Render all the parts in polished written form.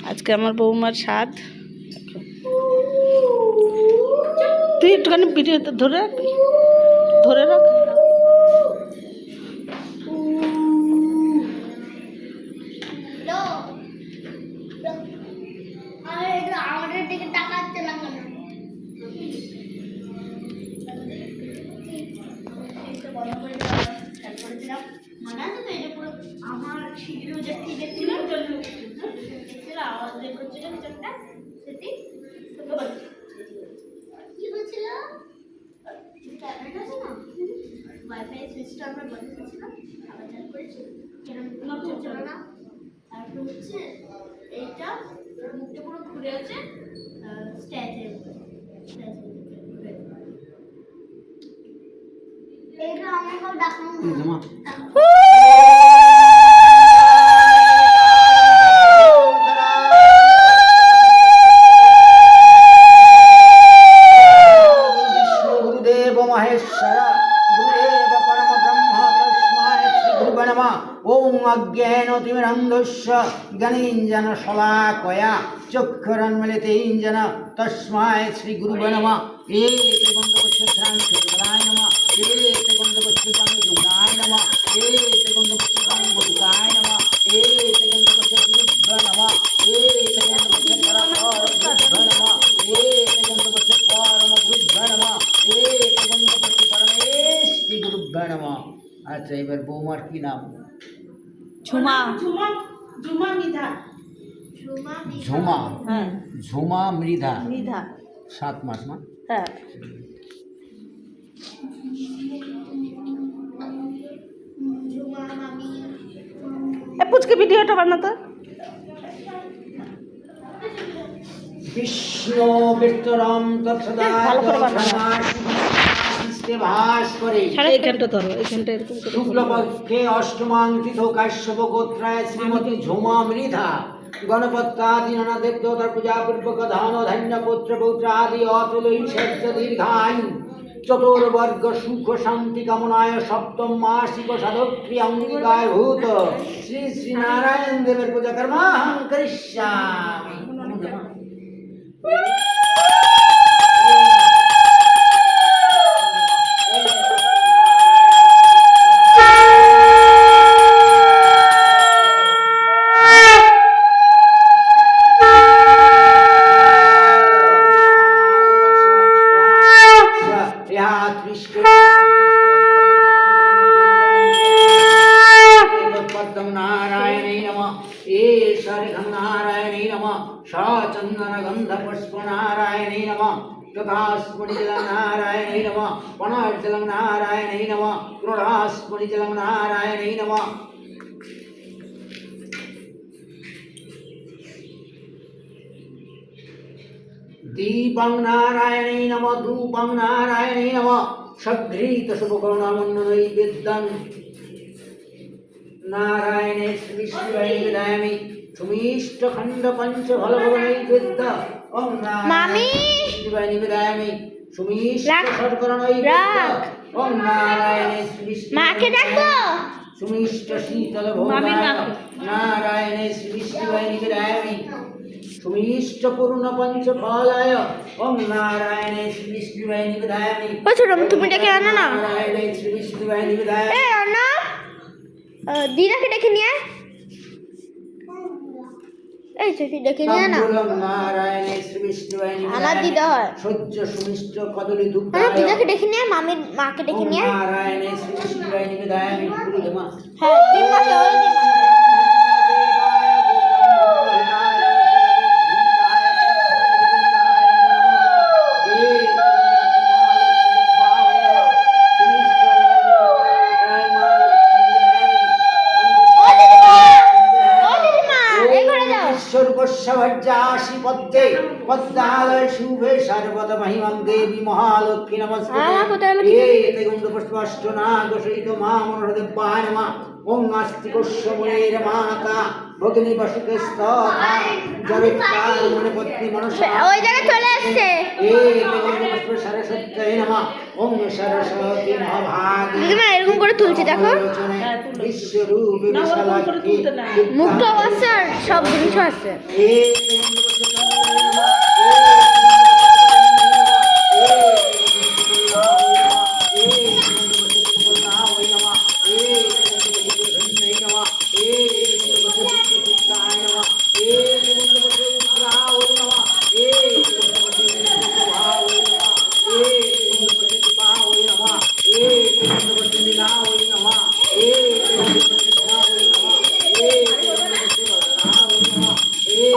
আজকে আমার বৌমার স্বাদ। তুই একটুখানি ভিডিওতে ধরে রাখ, ধরে রাখ। আমাদের দিকে তাকাচ্ছে না কেন? মনে আছে তো? এটা পুরো আমার শিডিউল যে ঠিক ছিল, আওয়াজ বের করছিল কিছুটা, সেটি কি বলছিল? ক্যামেরা আছে না, ওয়াইফাই সুইচটা আমরা বন্ধ করেছিলাম, আবার চালু করেছি, কেন চলছিল না। আর হচ্ছে এইটা মুখটা পুরো ঘুরে আছে স্ট্যাচের এইটা আমাকে দেখানো। অজ্ঞানতিমিরন্ধস্য জ্ঞানেঞ্জন শলাকয়া চক্ষুরন্মিলিতেঞ্জন তস্মাৎ শ্রী গুরুবে নমঃ। এতে গন্ধপুষ্পঘ্রাণায় নমঃ। এতে গন্ধপুষ্পজাঙ্গযুগ্নায় নমঃ। এতে গন্ধপুষ্পজাঙ্গবটুকায় নমঃ। এতে গন্ধপুষ্পগুরুভ্যো নমঃ। এতে গন্ধপুষ্পপরমগুরুভ্যো নমঃ। এতে গন্ধপুষ্পপরমগুরুভ্যো নমঃ। এতে গন্ধপুষ্পপরমেশ্বরী নমঃ। আচ্ছা, এবার বৌমার কি নাম? ঝুমা। ঝুমা মৃধা। ঝুমা, হ্যাঁ, ঝুমা মৃধা। মৃধা 7 মাস মা। হ্যাঁ। ঝুমা মামি পুচকে ভিডিওটা বানাতো। বিষ্ণু বিস্তরম ভাস করে এইখানটা ধরো, এইখানটা এরকম করে শুক্লপক্ষে অষ্টমাং তীর্থ কাশ্যপ গোত্রায় শ্রীমতী ঝুমা মৃধা গণপত্যাদিনা দেবতার পূজা পূর্বক ধন ধান্য পুত্র পৌত্র আদি অতুলৈশ্বর্য দীর্ঘায়ু চতুর্বর্গ সুখ শান্তি কামনায় সপ্তম মাসিক সাধক্রিয়া অঙ্গিকায় ভূত শ্রী শ্রী নারায়ণ দেবের পূজা কর্মাহং করিষ্যামি। चंदन गंध पुष्प नारायणे नमः। तथास्मृतिजलं नारायणे नमः। वनार्जलं नारायणे नमः। क्रोधास्मृतिजलं नारायणे नमः। दीपं नारायणे नमः। धूपं नारायणे नमः। सघ्रीत शुभकर्णमन्ननैवेद्यं नारायणे श्रीविष्णुवे विदायामि। सुमीष्ट खंड पंच फल नैवेद्य ओम नारायण निवेदयामि। सुमीष्ट शर्करा नैवेद्य ओम नारायण माके डाको। सुमीष्ट शीतल भोग नारायण विष्णुवे निवेदयामि। सुमीष्ट पूर्ण पंच फलाय ओम नारायण विष्णुवे निवेदयामि। बच्चों तुम डके आना ना। नारायण विष्णुवे निवेदयामि। ए आना दीदा के डके नहीं है। এই সেটি দেখে নিয়ে না। নারায়ণ শ্রী বিষ্ণুবে আমার দিদা হয় সহ্য সুমিষ্ট কদলী দুধ। আমার দিদাকে ডেকে নিয়ে, মামির মাকে ডেকে নিয়ে। নারায়ণ শ্রী বিষ্ণুবে নিবেদয়ামি। পুরো মা। হ্যাঁ, দিমাকে ওই দিমা। भज्जासी पद्मे पद्मालय शुभे सर्वद महिमं देवी महालक्ष्मी नमस्ते। एते गन्धपुष्पाष्टनाग सहित मां मनोहरदेवाय नमः। ओम नास्तिकस्य मुनेर माता ভগিনী বসুকে স্তথা জবিত্তার মনে পত্নী মনসা ওই জায়গায় চলে আসছে সরস্বত্যে নমঃ ওম সরস্বতী মহাভাগী দিদিমা এরকম করে তুলছি দেখো বিশ্বরূপী না, ওরকম করে বিশালাক্ষী তুলতে নাই। মুক্ত অবস্থা আর সব জিনিস আছে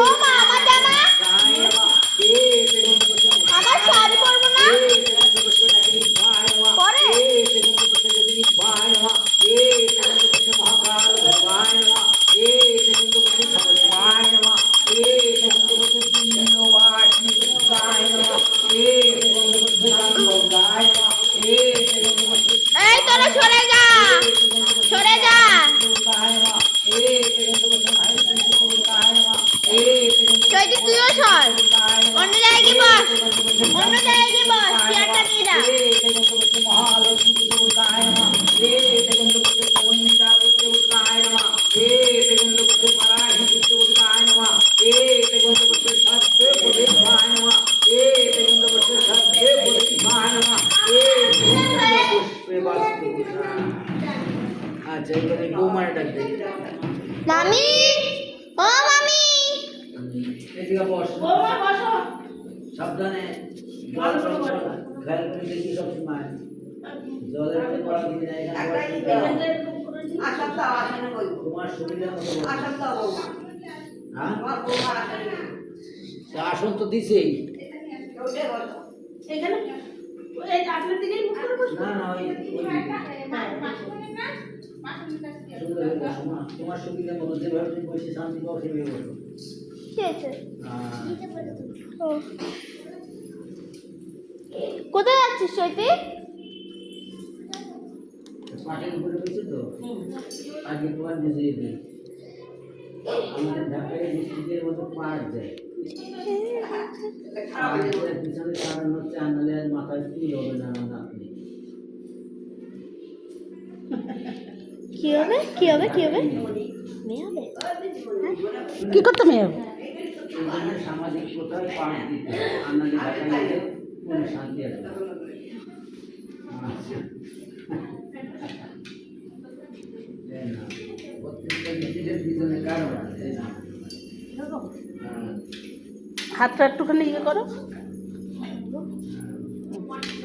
ও মা আমার জামা আমার শাড়ি পরবো না পরে এই তোরা সরে যা সরে যা চৈতি তুইও সর অন্য জায়গায় গিয়ে বস অন্য জায়গায় গিয়ে বস চেয়ারটা নিয়ে যা আচ্ছা এবারে বৌমার ডাক দেই মামি ও মামি এদিকে বস বৌমা বসো। সাবধানে জল খেয়াল করে দেখি সব সময় জলের তো পড়া দিবি না এখানে তোমার সুবিধা মতো বলো। হ্যাঁ তা আসন তো দিছেই এখানে এই আপনার দিকেই মুখ করে বসো। না না ওই সুন্দর হয়ে বসো মা। তোমার সুবিধা মতো যেভাবে তুমি বসে শান্তি পাও সেভাবে বসো ঠিক আছে হ্যাঁ। ও। কোথায় যাচ্ছিস চৈতি পাটের উপরে বসে তো আগে তোমার বুঝিয়ে দিই আমাদের ঢাকায় ডিস্ট্রিক্টের মতো পাট যায় পাটের পিছনে কারণ হচ্ছে আনলে মাথায় চুল হবে না আমার নাতনি কি হবে কি হবে কি হবে মেয়ে হবে কি করতে মেয়ে এই জন্য সামাজিক কোথায় পাট দিতে হয় আনলে ঢাকায় গেলে মনে শান্তি আসবে আচ্ছা এই না প্রত্যেকটা নিজেদের পিছনে কারণ আছে এই না হ্যাঁ। হাতটা একটুখানি ইয়ে করো।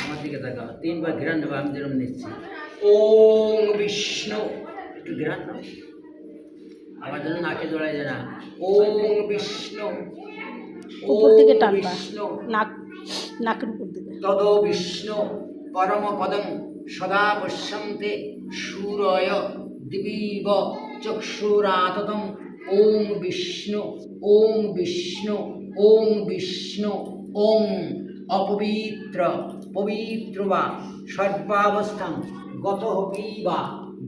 আমার দিকে তাকাও তিনবার ঘিরান দেবো আমি যেরকম নিচ্ছি ওং বিষ্ণু একটু ঘিরান নাও আমার জন্য নাকে জড়াই যায় না ওং বিষ্ণু উপর দিকে ওং টানবা বিষ্ণু নাকের উপর দিকে। তদো বিষ্ণু পরম পদম সদা পশ্যন্তে সূরয় দিবীব চক্ষুরাততম ওং বিষ্ণু ওং বিষ্ণু ওং বিষ্ণু ওং অপবিত্র পবিত্র বা সর্বাবস্থাং গত হপিবা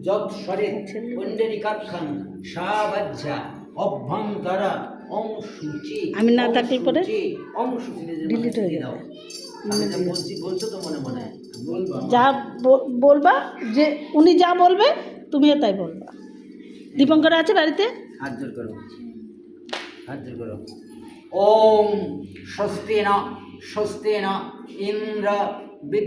যৎসরে পুণ্ডরিকাক্ষং সাবজ্জা অভ্যন্তর ওং সূচি আমি না থাকলে পরে ওং সূচি delete হয়ে দাও যাবে। আমি যা বলছি বলছো তো মনে মনে বলবো যা বলবা যে উনি যা বলবে তুমিও তাই বলবা। দীপঙ্কর আছে বাড়িতে? হাত জোর করো হাত জোর করো ওম স্বস্তি ন ইন্দ্র